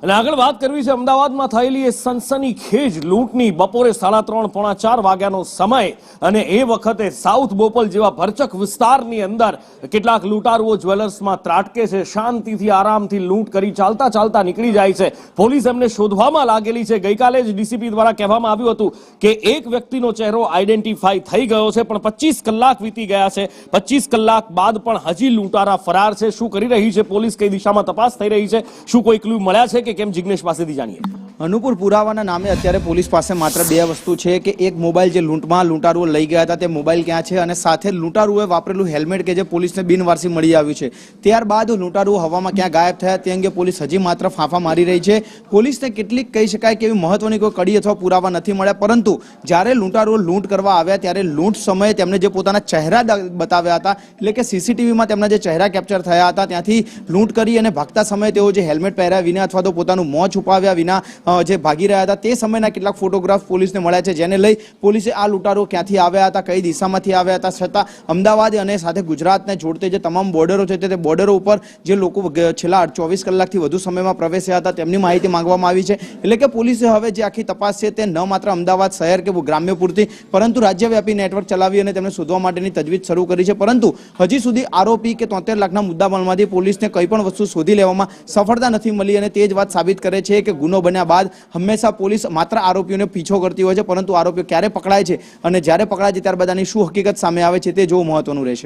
અને આગળ વાત કરવી છે અમદાવાદમાં થયેલી એ સનસનીખેજ લૂંટની બપોરે 3:30 પોણા 4 વાગ્યાનો સમય અને એ વખતે સાઉથ બોપલ જેવા ભરચક વિસ્તારની અંદર કેટલાક લૂંટારુઓ જ્વેલર્સમાં ત્રાટકે છે, શાંતિથી આરામથી લૂંટ કરી ચાલતા ચાલતા નીકળી જાય છે। પોલીસ એમને શોધવામાં લાગેલી છે। ગઈકાલે જ ડીસીપી દ્વારા કહેવામાં આવ્યું હતું કે એક વ્યક્તિનો ચહેરો આઈડેન્ટિફાઈ થઈ ગયો છે, પણ 25 કલાક વીતી ગયા છે। 25 કલાક બાદ પણ હજી લૂંટારા ફરાર છે। શું કરી રહી છે પોલીસ, કઈ દિશામાં તપાસ થઈ રહી છે, શું કોઈ ક્લુ મળ્યા છે કે કેમ, જિગ્નેશ પાસેથી જાણીએ। અનુપુર પુરાવાના નામે અત્યારે પોલીસ પાસે માત્ર બે વસ્તુ છે કે એક મોબાઈલ જે લૂંટમાં લૂંટારુઓ લઈ ગયા હતા તે મોબાઈલ ક્યાં છે, અને સાથે લૂંટારુઓએ વાપરેલું હેલ્મેટ કે જે પોલીસને બિનવારસી મળી આવ્યું છે। ત્યારબાદ લૂંટારુઓ હવામાં ક્યાં ગાયબ થયા તે અંગે પોલીસ હજી માત્ર ફાંફા મારી રહી છે। પોલીસને કેટલીક કહી શકાય કે એવી મહત્વની કોઈ કડી અથવા પુરાવા નથી મળ્યા, પરંતુ જ્યારે લૂંટારુઓ લૂંટ કરવા આવ્યા ત્યારે લૂંટ સમયે તેમને જે પોતાના ચહેરા બતાવ્યા હતા, એટલે કે સીસીટીવીમાં તેમના જે ચહેરા કેપ્ચર થયા હતા, ત્યાંથી લૂંટ કરી અને ભાગતા સમયે તેઓ જે હેલ્મેટ પહેર્યા વિના અથવા તો પોતાનું મોં છુપાવ્યા વિના જે ભાગી રહ્યા હતા તે સમયના કેટલાક ફોટોગ્રાફ પોલીસને મળ્યા છે, જેને લઈ પોલીસે આ લૂંટારો ક્યાંથી આવ્યા હતા, કઈ દિશામાંથી આવ્યા હતા, છતાં અમદાવાદ અને સાથે ગુજરાતને જોડતે જે તમામ બોર્ડરો છે તે બોર્ડરો ઉપર જે લોકો છેલ્લા 24 કલાકથી વધુ સમયમાં પ્રવેશ્યા હતા તેમની માહિતી માંગવામાં આવી છે। એટલે કે પોલીસે હવે જે આખી તપાસ છે તે ન માત્ર અમદાવાદ શહેર કે ગ્રામ્ય પૂરતી પરંતુ રાજ્યવ્યાપી નેટવર્ક ચલાવી અને તેમને શોધવા માટેની તજવીજ શરૂ કરી છે, પરંતુ હજી સુધી આરોપી કે 73 લાખના મુદ્દામાલમાંથી પોલીસને કંઈ પણ વસ્તુ શોધી લેવામાં સફળતા નથી મળી, અને તે જ વાત સાબિત કરે છે કે ગુનો બન્યા બાદ હંમેશા પોલીસ માત્ર આરોપીઓને પીછો કરતી હોય છે, પરંતુ આરોપીઓ ક્યારે પકડાય છે અને જ્યારે પકડાય છે ત્યારબાદ આની શું હકીકત સામે આવે છે તે જોવું મહત્વનું રહેશે।